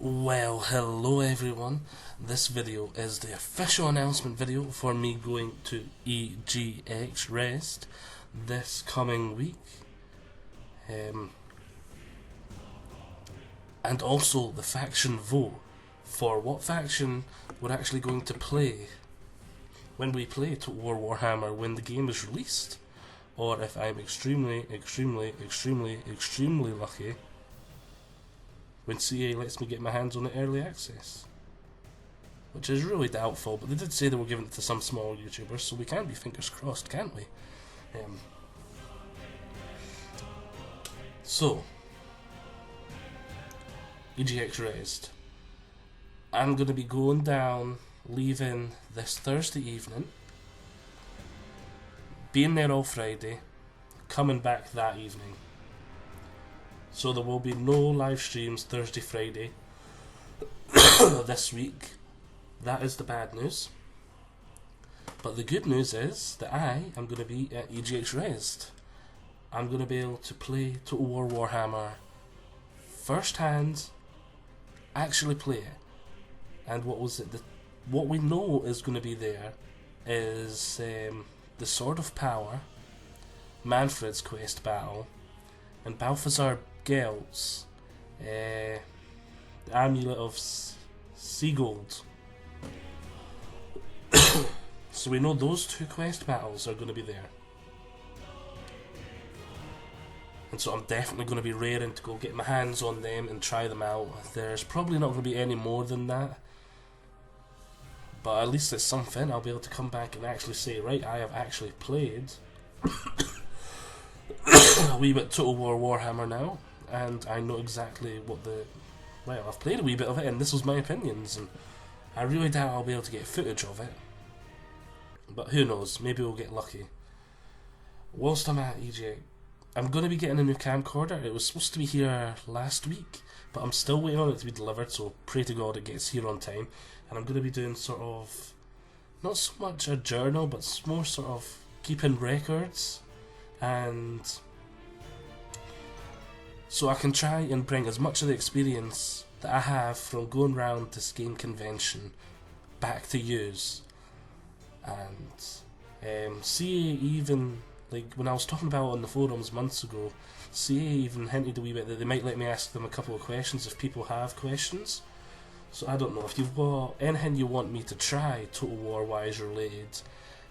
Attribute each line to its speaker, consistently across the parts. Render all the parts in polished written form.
Speaker 1: Well, hello everyone. This video is the official announcement video for me going to EGX Rest this coming week. And also the faction vote for what faction we're actually going to play when we play Total War Warhammer when the game is released, or if I'm extremely lucky when CA lets me get my hands on it early access, which is really doubtful, but they did say they were giving it to some small YouTubers, so we can be fingers crossed, can't we? So, EGX Rest. I'm going to be going down, leaving this Thursday evening, being there all Friday, coming back that evening. So there will be no live streams Thursday, Friday this week. That is the bad news. But the good news is that I am going to be at EGX Rest. I'm going to be able to play Total War Warhammer first hand, actually play it. And what we know is going to be there is the Sword of Power, Manfred's Quest Battle, and Balthazar Gelt's the Amulet of Seagold. So we know those two quest battles are going to be there. And so I'm definitely going to be raring to go get my hands on them and try them out. There's probably not going to be any more than that, but at least it's something. I'll be able to come back and actually say, right, I have actually played a wee bit Total War Warhammer now, and I know exactly what well, I've played a wee bit of it, and this was my opinions, and I really doubt I'll be able to get footage of it. But who knows, maybe we'll get lucky. Whilst I'm at EGX, I'm going to be getting a new camcorder. It was supposed to be here last week, but I'm still waiting on it to be delivered, so pray to God it gets here on time. And I'm going to be doing sort of, not so much a journal, but more sort of keeping records, and so I can try and bring as much of the experience that I have from going round this game convention back to use. And CA even, like when I was talking about it on the forums months ago, CA even hinted a wee bit that they might let me ask them a couple of questions if people have questions. So I don't know, if you've got anything you want me to try Total War wise related,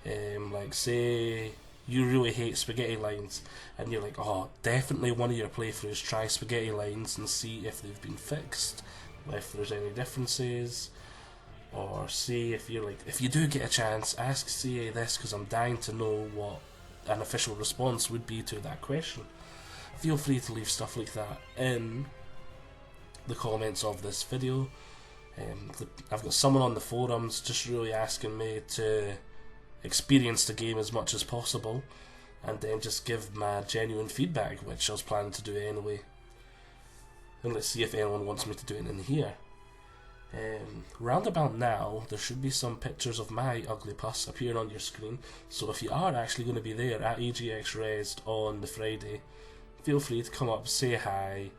Speaker 1: like say you really hate spaghetti lines and you're like, oh, definitely one of your playthroughs try spaghetti lines and see if they've been fixed, if there's any differences. Or see if you're like, if you do get a chance, ask CA this, because I'm dying to know what an official response would be to that question. Feel free to leave stuff like that in the comments of this video. I've got someone on the forums just really asking me to experience the game as much as possible and then just give my genuine feedback, which I was planning to do anyway. And let's see if anyone wants me to do it in here. Round about now, there should be some pictures of my ugly puss appearing on your screen, so if you are actually going to be there at EGX Rest on the Friday, feel free to come up, say hi,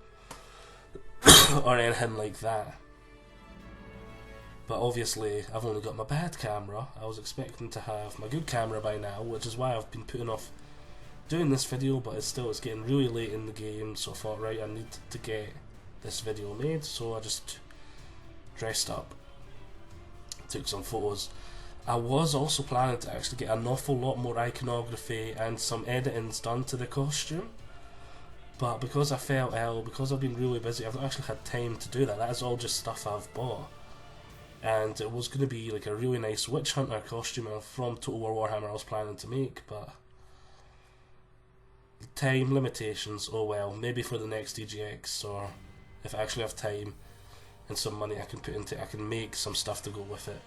Speaker 1: or anything like that. But obviously, I've only got my bad camera. I was expecting to have my good camera by now, which is why I've been putting off doing this video, but it's getting really late in the game, so I thought, right, I need to get this video made, so I just dressed up, took some photos. I was also planning to actually get an awful lot more iconography and some editings done to the costume, but because I fell ill, because I've been really busy, I've not actually had time to do that. That is all just stuff I've bought, and it was going to be like a really nice witch hunter costume from Total War Warhammer I was planning to make, but time limitations. Oh well, maybe for the next EGX, or if I actually have time and some money I can put into it, I can make some stuff to go with it.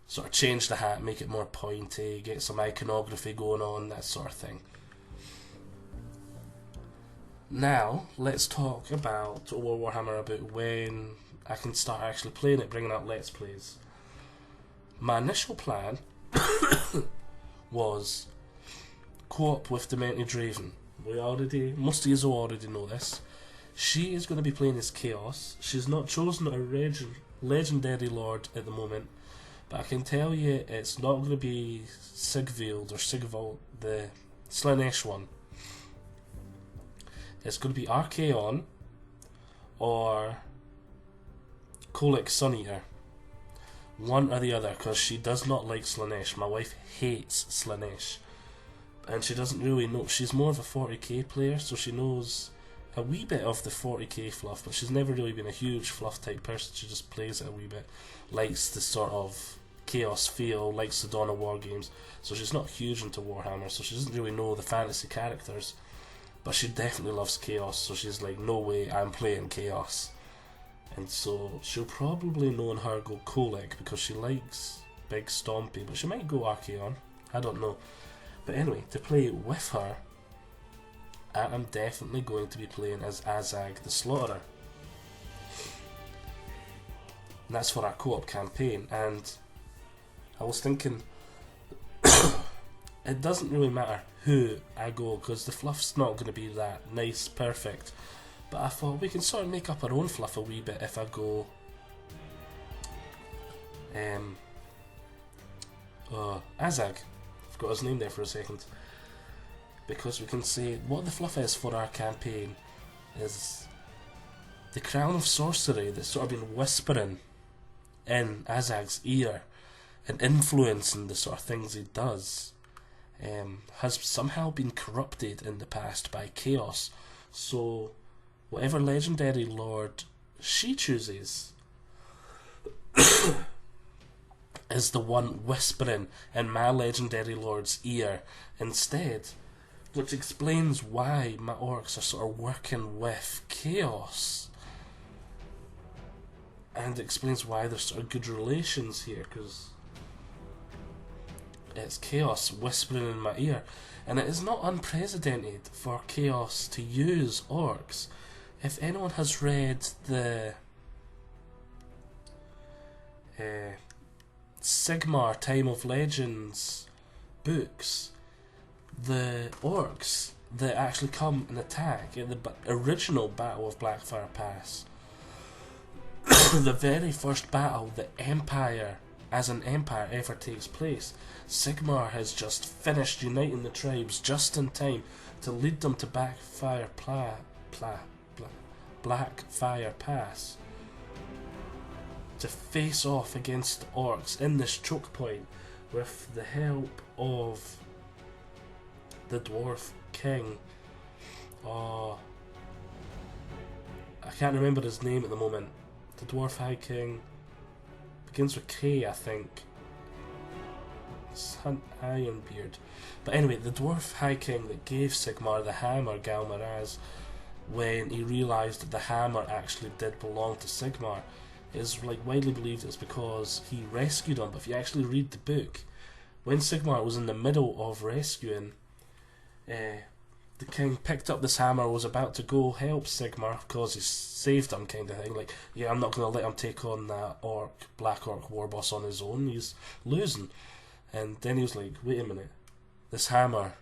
Speaker 1: Sort of change the hat, make it more pointy, get some iconography going on, that sort of thing. Now, let's talk about Total War Warhammer, about when I can start actually playing it, bringing out Let's Plays. My initial plan was co-op with Demented Raven. Most of you already know this. She is going to be playing as Chaos. She's not chosen a legendary lord at the moment, but I can tell you it's not going to be Sigvild or Sigvald, the Slaanesh one. It's going to be Archaon or Kolic Suneater. One or the other, because she does not like Slaanesh. My wife hates Slaanesh. And she doesn't really know. She's more of a 40k player, so she knows a wee bit of the 40k fluff, but she's never really been a huge fluff type person. She just plays it a wee bit. Likes the sort of chaos feel, likes the Dawn of War games. So she's not huge into Warhammer, so she doesn't really know the fantasy characters. But she definitely loves chaos, so she's like, no way, I'm playing chaos. And so she'll probably know in her go Kolic because she likes big stompy, but she might go Archaon. I don't know. But anyway, to play with her, I'm definitely going to be playing as Azag the Slaughterer. And that's for our co-op campaign. And I was thinking, it doesn't really matter who I go, because the fluff's not going to be that nice, perfect. But I thought we can sort of make up our own fluff a wee bit if I go Azag. Forgot his name there for a second. Because we can say what the fluff is for our campaign is the crown of sorcery that's sort of been whispering in Azag's ear and influencing the sort of things he does, has somehow been corrupted in the past by chaos. So whatever legendary lord she chooses is the one whispering in my legendary lord's ear instead, which explains why my orcs are sort of working with chaos, and explains why there's sort of good relations here, because it's chaos whispering in my ear. And it is not unprecedented for chaos to use orcs. If anyone has read the Sigmar Time of Legends books, the orcs that actually come and attack in the original Battle of Blackfire Pass, the very first battle that Empire as an empire ever takes place, Sigmar has just finished uniting the tribes just in time to lead them to Blackfire Pass to face off against orcs in this choke point with the help of the dwarf king. I can't remember his name at the moment. The dwarf high king begins with K, I think. It's Ironbeard. But anyway, the dwarf high king that gave Sigmar the hammer, Galmaraz, when he realised that the hammer actually did belong to Sigmar, is like widely believed it's because he rescued him. But if you actually read the book, when Sigmar was in the middle of rescuing, the king picked up this hammer, was about to go help Sigmar because he saved him, kind of thing. Like, yeah, I'm not going to let him take on that black orc war boss on his own, he's losing. And then he was like, wait a minute, this hammer,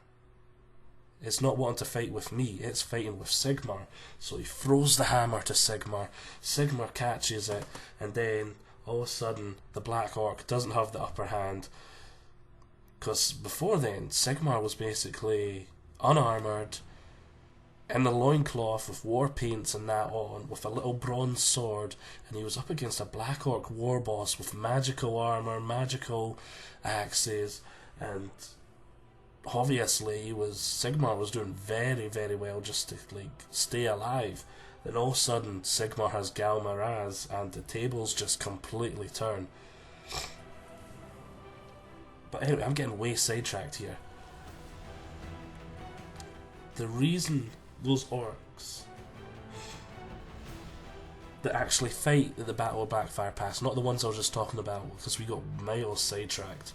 Speaker 1: it's not wanting to fight with me, it's fighting with Sigmar. So he throws the hammer to Sigmar, Sigmar catches it, and then all of a sudden the black orc doesn't have the upper hand, because before then Sigmar was basically unarmoured, in the loincloth with war paints and that on, with a little bronze sword, and he was up against a black orc war boss with magical armour, magical axes, and obviously Sigmar was doing very, very well just to like stay alive. Then all of a sudden Sigmar has Galmaraz and the tables just completely turn. But anyway, I'm getting way sidetracked here. The reason those orcs that actually fight at the Battle of Blackfire Pass, not the ones I was just talking about, because we got miles sidetracked.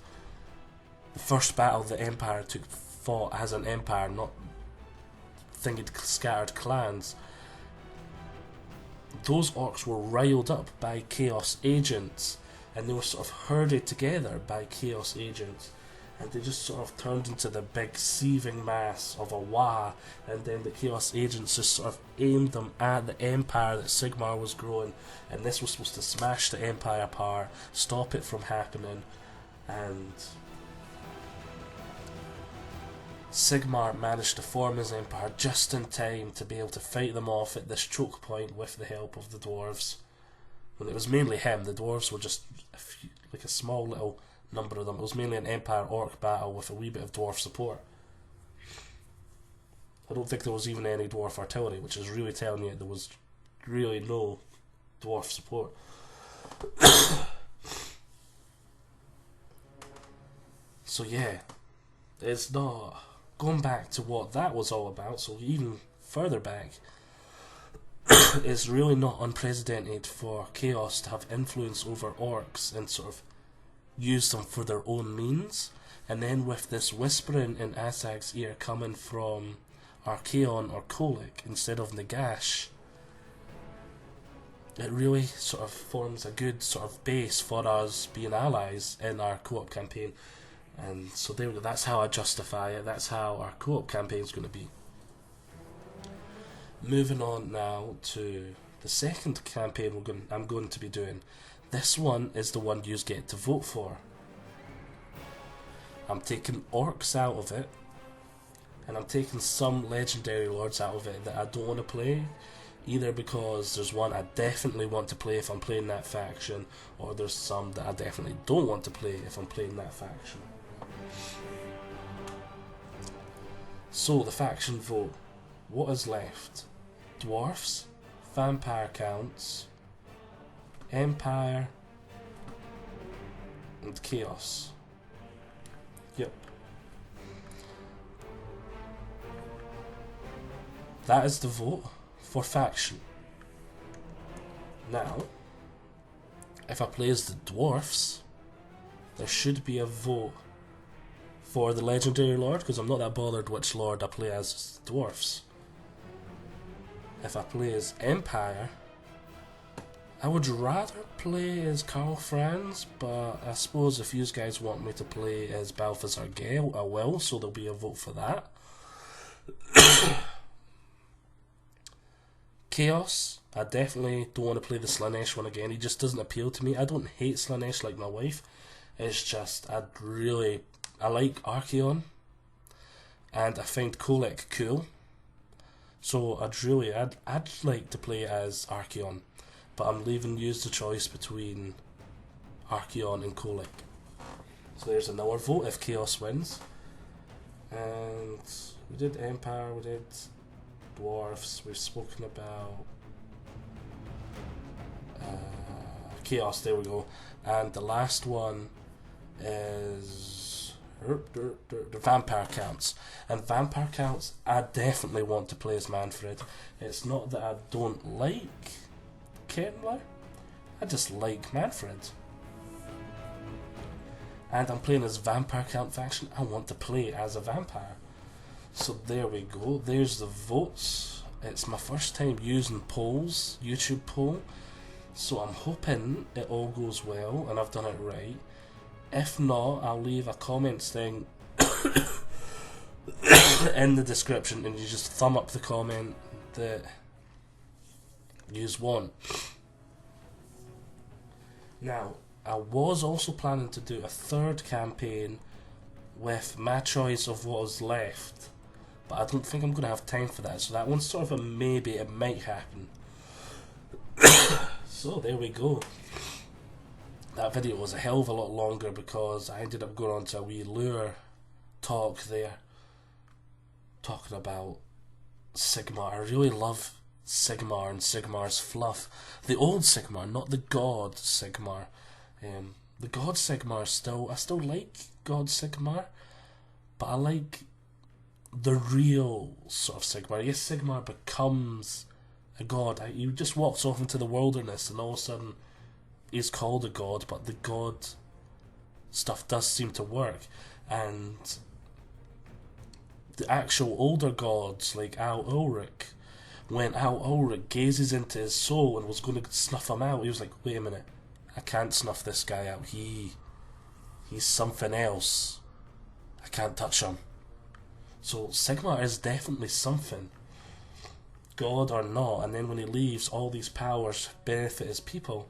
Speaker 1: The first battle the Empire fought as an empire, not thinking scattered clans. Those orcs were riled up by Chaos agents, and they were sort of herded together by Chaos agents. and they just sort of turned into the big seething mass of a Wah, and then the Chaos agents just sort of aimed them at the empire that Sigmar was growing, and this was supposed to smash the empire apart, stop it from happening, and Sigmar managed to form his empire just in time to be able to fight them off at this choke point with the help of the dwarves. When it was mainly him, the dwarves were just like a small little number of them. It was mainly an Empire Orc battle with a wee bit of dwarf support. I don't think there was even any dwarf artillery, which is really telling you there was really no dwarf support. So yeah, it's not going back to what that was all about. So even further back, it's really not unprecedented for Chaos to have influence over orcs and sort of use them for their own means. And then with this whispering in Asag's ear coming from Archaon or Kolic instead of Nagash, it really sort of forms a good sort of base for us being allies in our co-op campaign. And so there, that's how I justify it. That's how our co-op campaign is going to be. Moving on now to the second campaign I'm going to be doing. This one is the one you get to vote for. I'm taking orcs out of it, and I'm taking some legendary lords out of it that I don't want to play, either because there's one I definitely want to play if I'm playing that faction, or there's some that I definitely don't want to play if I'm playing that faction. So the faction vote. What is left? Dwarfs, vampire counts, Empire, and Chaos. Yep. That is the vote for faction. Now, if I play as the dwarfs, there should be a vote for the legendary lord, because I'm not that bothered which lord I play as dwarfs. If I play as Empire, I would rather play as Karl Franz, but I suppose if you guys want me to play as Balthazar Gale, I will, so there'll be a vote for that. Chaos, I definitely don't want to play the Slanesh one again. He just doesn't appeal to me. I don't hate Slanesh like my wife. It's just, I like Archaon, and I find Kolic cool. So I'd like to play as Archaon, but I'm leaving you the choice between Archaon and Kolic. So there's another vote if Chaos wins. And we did Empire, we did Dwarfs, we've spoken about Chaos, there we go. And the last one is the Vampire Counts. And Vampire Counts, I definitely want to play as Manfred. It's not that I don't like Kettler, I just like Manfred. And I'm playing as Vampire Count faction, I want to play as a vampire. So there we go, there's the votes. It's my first time using polls, YouTube poll, so I'm hoping it all goes well and I've done it right. If not, I'll leave a comments thing in the description, and you just thumb up the comment that you want. Now, I was also planning to do a third campaign with my choice of what was left, but I don't think I'm going to have time for that, so that one's sort of a maybe, it might happen. So there we go. That video was a hell of a lot longer because I ended up going on to a wee lure talk there, talking about Sigmar. I really love Sigmar and Sigmar's fluff. The old Sigmar, not the God Sigmar. The God Sigmar I still like God Sigmar, but I like the real sort of Sigmar. Yes, Sigmar becomes a god. He just walks off into the wilderness and all of a sudden he's called a god, but the god stuff does seem to work. And the actual older gods like Al Ulrich, when Al Ulrich gazes into his soul and was going to snuff him out, he was like, wait a minute, I can't snuff this guy out, he's something else. I can't touch him. So Sigma is definitely something, God or not, and then when he leaves, all these powers benefit his people.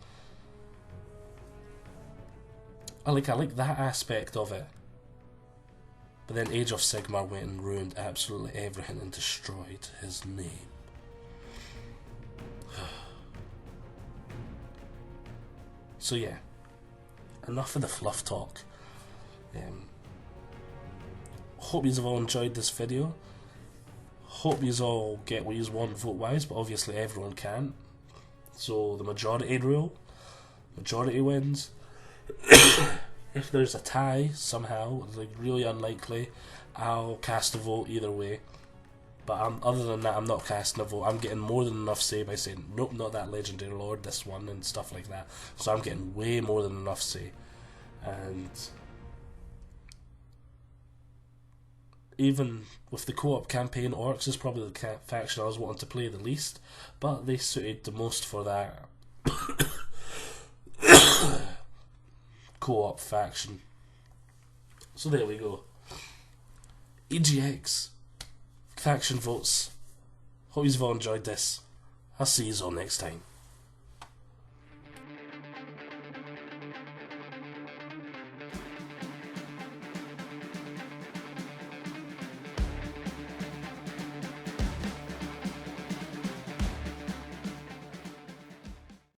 Speaker 1: I like that aspect of it. But then Age of Sigmar went and ruined absolutely everything and destroyed his name. So yeah, enough of the fluff talk. Hope you've all enjoyed this video. Hope you all get what you want vote wise, but obviously everyone can't. So the majority rule, majority wins. If there's a tie somehow, it's like really unlikely, I'll cast a vote either way. But other than that, I'm not casting a vote. I'm getting more than enough say by saying, nope, not that legendary lord, this one, and stuff like that. So I'm getting way more than enough say. And even with the co-op campaign, Orcs is probably the faction I was wanting to play the least, but they suited the most for that co-op faction. So there we go. EGX Faction Votes. Hope you've all enjoyed this. I'll see you all next time.